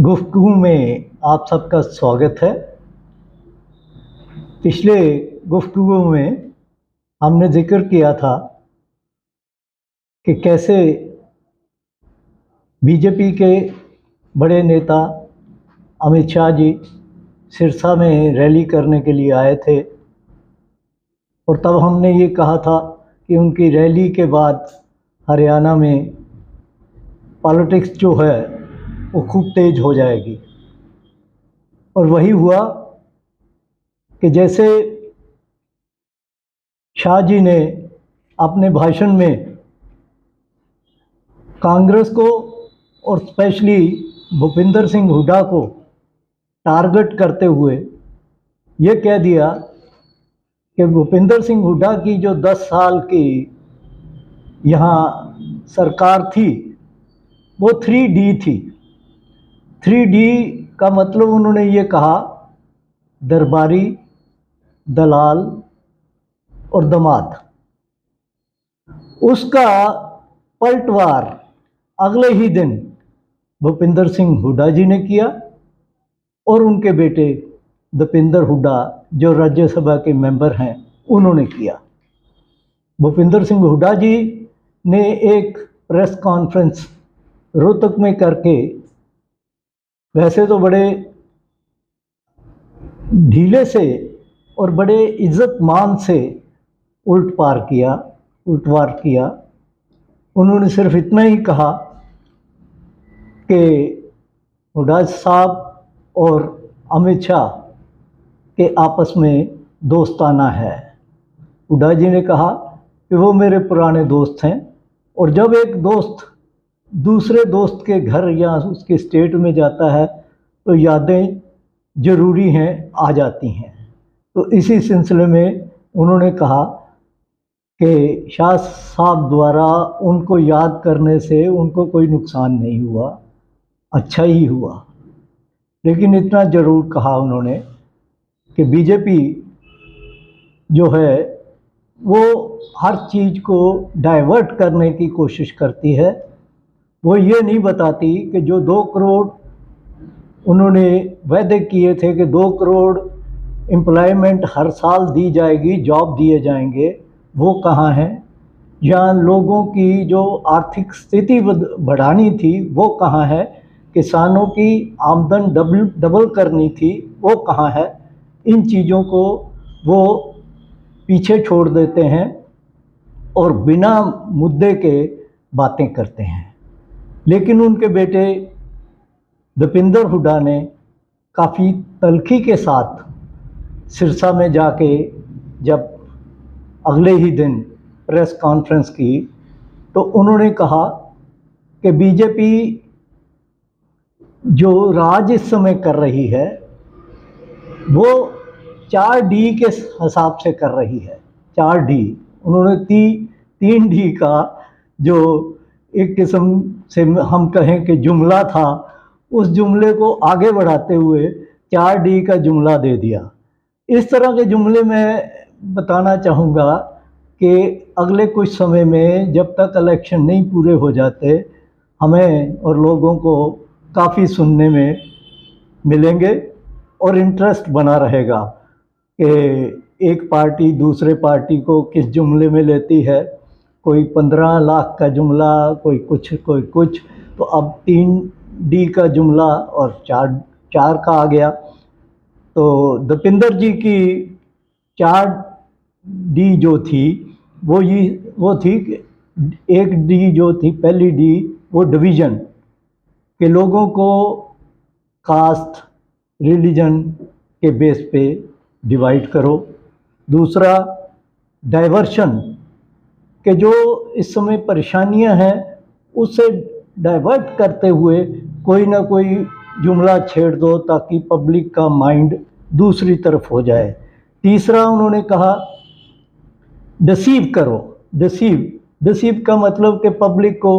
गुफ्तगू में आप सबका स्वागत है। पिछले गुफ्तगू में हमने जिक्र किया था कि कैसे बीजेपी के बड़े नेता अमित शाह जी सिरसा में रैली करने के लिए आए थे और तब हमने ये कहा था कि उनकी रैली के बाद हरियाणा में पॉलिटिक्स जो है वो खूब तेज हो जाएगी। और वही हुआ कि जैसे शाह जी ने अपने भाषण में कांग्रेस को और स्पेशली भूपिंदर सिंह हुड्डा को टारगेट करते हुए ये कह दिया कि भूपिंदर सिंह हुड्डा की जो 10 साल की यहाँ सरकार थी वो 3D थी। 3D का मतलब उन्होंने ये कहा दरबारी, दलाल और दमाद। उसका पलटवार अगले ही दिन भूपिंदर सिंह हुड्डा जी ने किया और उनके बेटे दीपेंद्र हुड्डा जो राज्यसभा के मेंबर हैं उन्होंने किया। भूपिंदर सिंह हुड्डा जी ने एक प्रेस कॉन्फ्रेंस रोहतक में करके वैसे तो बड़े ढीले से और बड़े इज्जत मान से उल्टवार किया। उन्होंने सिर्फ इतना ही कहा कि हुड्डा साहब और अमित शाह के आपस में दोस्ताना है। हुड्डा जी ने कहा कि वो मेरे पुराने दोस्त हैं और जब एक दोस्त दूसरे दोस्त के घर या उसके स्टेट में जाता है तो यादें ज़रूरी हैं, आ जाती हैं। तो इसी सिलसिले में उन्होंने कहा कि शाह साहब द्वारा उनको याद करने से उनको कोई नुकसान नहीं हुआ, अच्छा ही हुआ। लेकिन इतना ज़रूर कहा उन्होंने कि बीजेपी जो है वो हर चीज़ को डाइवर्ट करने की कोशिश करती है। वो ये नहीं बताती कि जो 2 करोड़ उन्होंने वादे किए थे कि 2 करोड़ एम्प्लॉयमेंट हर साल दी जाएगी, जॉब दिए जाएंगे, वो कहाँ हैं। या लोगों की जो आर्थिक स्थिति बढ़ानी थी वो कहाँ है। किसानों की आमदन डबल करनी थी वो कहाँ है। इन चीज़ों को वो पीछे छोड़ देते हैं और बिना मुद्दे के बातें करते हैं। लेकिन उनके बेटे दीपेंद्र हुड्डा ने काफ़ी तल्खी के साथ सिरसा में जाके जब अगले ही दिन प्रेस कॉन्फ्रेंस की तो उन्होंने कहा कि बीजेपी जो राज इस समय कर रही है वो 4D के हिसाब से कर रही है। 4D उन्होंने 3D का जो एक किस्म से हम कहें कि जुमला था, उस जुमले को आगे बढ़ाते हुए 4D का जुमला दे दिया। इस तरह के जुमले मैं बताना चाहूँगा कि अगले कुछ समय में जब तक इलेक्शन नहीं पूरे हो जाते हमें और लोगों को काफ़ी सुनने में मिलेंगे और इंटरेस्ट बना रहेगा कि एक पार्टी दूसरे पार्टी को किस जुमले में लेती है। कोई 15 लाख का जुमला, कोई कुछ। तो अब 3D का जुमला और 4 का आ गया। तो दीपेंद्र जी की 4D जो थी वो थी कि एक D जो थी, पहली D वो डिवीज़न के लोगों को कास्ट रिलीजन के बेस पे डिवाइड करो। दूसरा डाइवर्शन के जो इस समय परेशानियां हैं उससे डाइवर्ट करते हुए कोई ना कोई जुमला छेड़ दो ताकि पब्लिक का माइंड दूसरी तरफ हो जाए। तीसरा उन्होंने कहा डिसीव करो। डिसीव का मतलब कि पब्लिक को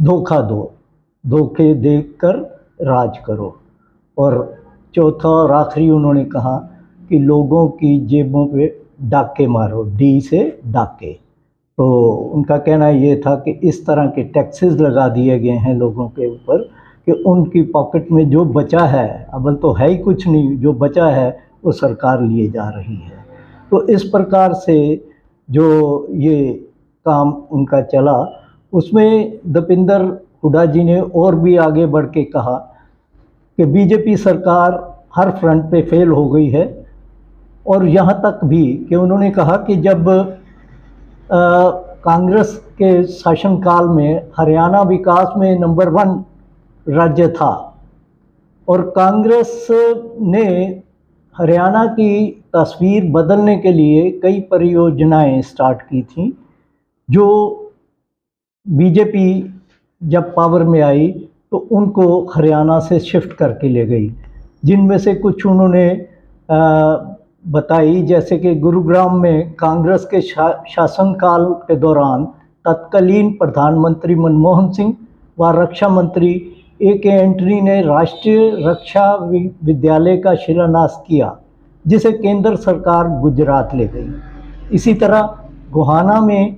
धोखा दो, धोखे देकर राज करो। और चौथा और आखिरी उन्होंने कहा कि लोगों की जेबों पे डाके मारो, D से डाके। तो उनका कहना ये था कि इस तरह के टैक्सेस लगा दिए गए हैं लोगों के ऊपर कि उनकी पॉकेट में जो बचा है, अव्वल तो है ही कुछ नहीं, जो बचा है वो सरकार लिए जा रही है। तो इस प्रकार से जो ये काम उनका चला, उसमें दीपेंद्र हुड्डा जी ने और भी आगे बढ़ के कहा कि बीजेपी सरकार हर फ्रंट पे फेल हो गई है। और यहाँ तक भी कि उन्होंने कहा कि जब कांग्रेस के शासनकाल में हरियाणा विकास में नंबर 1 राज्य था और कांग्रेस ने हरियाणा की तस्वीर बदलने के लिए कई परियोजनाएं स्टार्ट की थी, जो बीजेपी जब पावर में आई तो उनको हरियाणा से शिफ्ट करके ले गई, जिनमें से कुछ उन्होंने बताई, जैसे कि गुरुग्राम में कांग्रेस के शासनकाल के दौरान तत्कालीन प्रधानमंत्री मनमोहन सिंह व रक्षा मंत्री A.K. एंटनी ने राष्ट्रीय रक्षा विद्यालय का शिलान्यास किया, जिसे केंद्र सरकार गुजरात ले गई। इसी तरह गोहाना में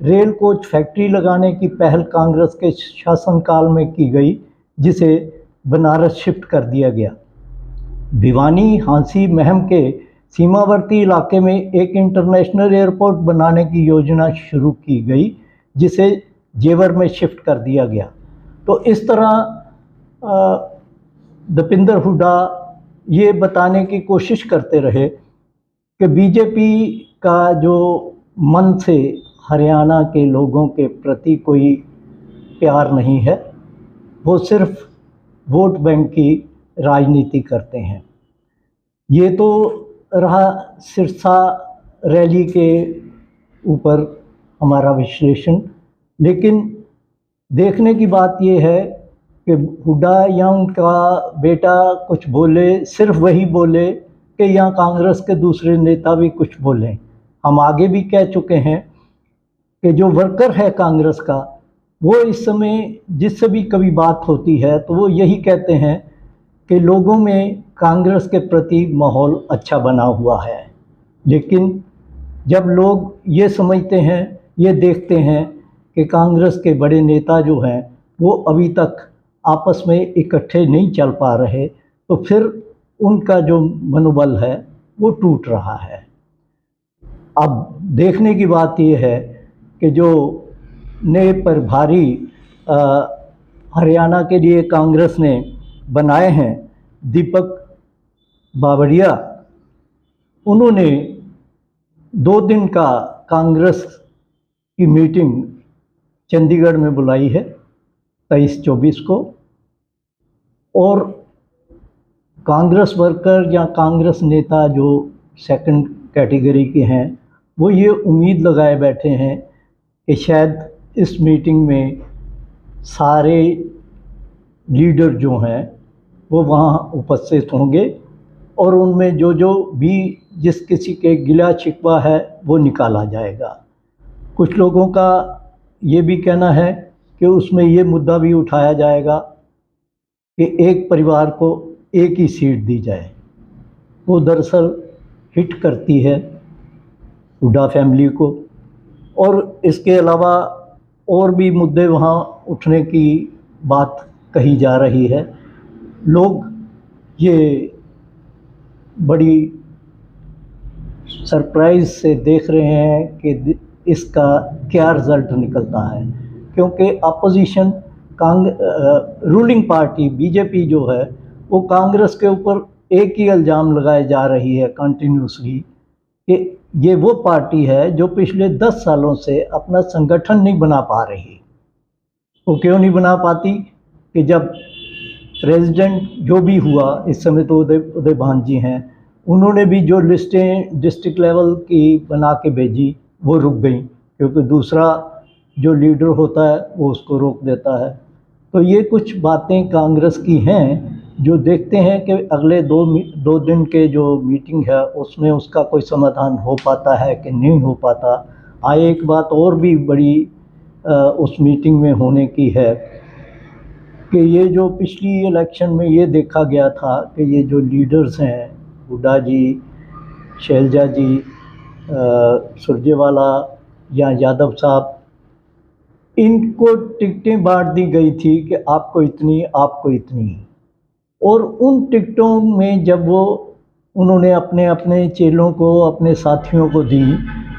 रेल कोच फैक्ट्री लगाने की पहल कांग्रेस के शासनकाल में की गई, जिसे बनारस शिफ्ट कर दिया गया। भिवानी, हांसी, महम के सीमावर्ती इलाके में एक इंटरनेशनल एयरपोर्ट बनाने की योजना शुरू की गई, जिसे जेवर में शिफ्ट कर दिया गया। तो इस तरह दीपेंद्र हुड्डा ये बताने की कोशिश करते रहे कि बीजेपी का जो मन से हरियाणा के लोगों के प्रति कोई प्यार नहीं है, वो सिर्फ वोट बैंक की राजनीति करते हैं। ये तो रहा सिरसा रैली के ऊपर हमारा विश्लेषण, लेकिन देखने की बात ये है कि हुड्डा या उनका बेटा कुछ बोले, सिर्फ वही बोले कि यहाँ कांग्रेस के दूसरे नेता भी कुछ बोलें। हम आगे भी कह चुके हैं कि जो वर्कर है कांग्रेस का, वो इस समय जिससे भी कभी बात होती है तो वो यही कहते हैं कि लोगों में कांग्रेस के प्रति माहौल अच्छा बना हुआ है। लेकिन जब लोग ये समझते हैं, ये देखते हैं कि कांग्रेस के बड़े नेता जो हैं वो अभी तक आपस में इकट्ठे नहीं चल पा रहे, तो फिर उनका जो मनोबल है वो टूट रहा है। अब देखने की बात ये है कि जो नए प्रभारी हरियाणा के लिए कांग्रेस ने बनाए हैं, दीपक बावड़िया, उन्होंने 2 दिन का कांग्रेस की मीटिंग चंडीगढ़ में बुलाई है 23-24 को, और कांग्रेस वर्कर या कांग्रेस नेता जो सेकंड कैटेगरी के हैं, वो ये उम्मीद लगाए बैठे हैं कि शायद इस मीटिंग में सारे लीडर जो हैं वो वहाँ उपस्थित होंगे और उनमें जो जो भी जिस किसी के गिला शिकवा है वो निकाला जाएगा। कुछ लोगों का ये भी कहना है कि उसमें ये मुद्दा भी उठाया जाएगा कि एक परिवार को एक ही सीट दी जाए। वो दरअसल हिट करती है हुड्डा फैमिली को, और इसके अलावा और भी मुद्दे वहाँ उठने की बात कही जा रही है। लोग ये बड़ी सरप्राइज़ से देख रहे हैं कि इसका क्या रिज़ल्ट निकलता है, क्योंकि अपोजिशन रूलिंग पार्टी बीजेपी जो है वो कांग्रेस के ऊपर एक ही इल्ज़ाम लगाए जा रही है कंटिन्यूसली कि ये वो पार्टी है जो पिछले 10 सालों से अपना संगठन नहीं बना पा रही। वो क्यों नहीं बना पाती कि जब प्रेसिडेंट जो भी हुआ, इस समय तो उदय भान जी हैं, उन्होंने भी जो लिस्टें डिस्ट्रिक्ट लेवल की बना के भेजी वो रुक गई, क्योंकि दूसरा जो लीडर होता है वो उसको रोक देता है। तो ये कुछ बातें कांग्रेस की हैं जो देखते हैं कि अगले दो दिन के जो मीटिंग है उसमें उसका कोई समाधान हो पाता है कि नहीं हो पाता। एक बात और भी बड़ी उस मीटिंग में होने की है कि ये जो पिछली इलेक्शन में ये देखा गया था कि ये जो लीडर्स हैं, हुड्डा जी, शैलजा जी, सुरजेवाला या यादव साहब, इनको टिकटें बांट दी गई थी कि आपको इतनी, आपको इतनी। और उन टिकटों में जब वो उन्होंने अपने अपने चेलों को, अपने साथियों को दी,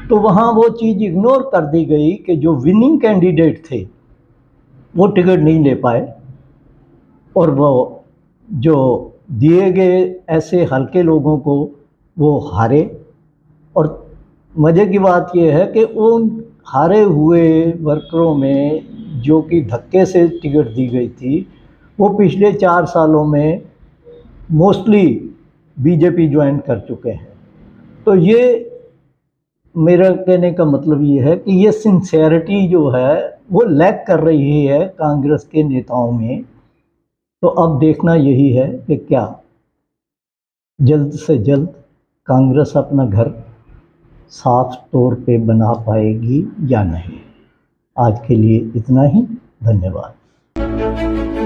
तो वहाँ वो चीज़ इग्नोर कर दी गई कि जो विनिंग कैंडिडेट थे वो टिकट नहीं ले पाए, और वो जो दिए गए ऐसे हल्के लोगों को वो हारे। और मज़े की बात यह है कि उन हारे हुए वर्करों में जो कि धक्के से टिकट दी गई थी, वो पिछले 4 सालों में मोस्टली बीजेपी ज्वाइन कर चुके हैं। तो ये मेरा कहने का मतलब ये है कि ये सिंसेरिटी जो है वो लैक कर रही है कांग्रेस के नेताओं में। तो अब देखना यही है कि क्या जल्द से जल्द कांग्रेस अपना घर साफ तौर पे बना पाएगी या नहीं। आज के लिए इतना ही। धन्यवाद।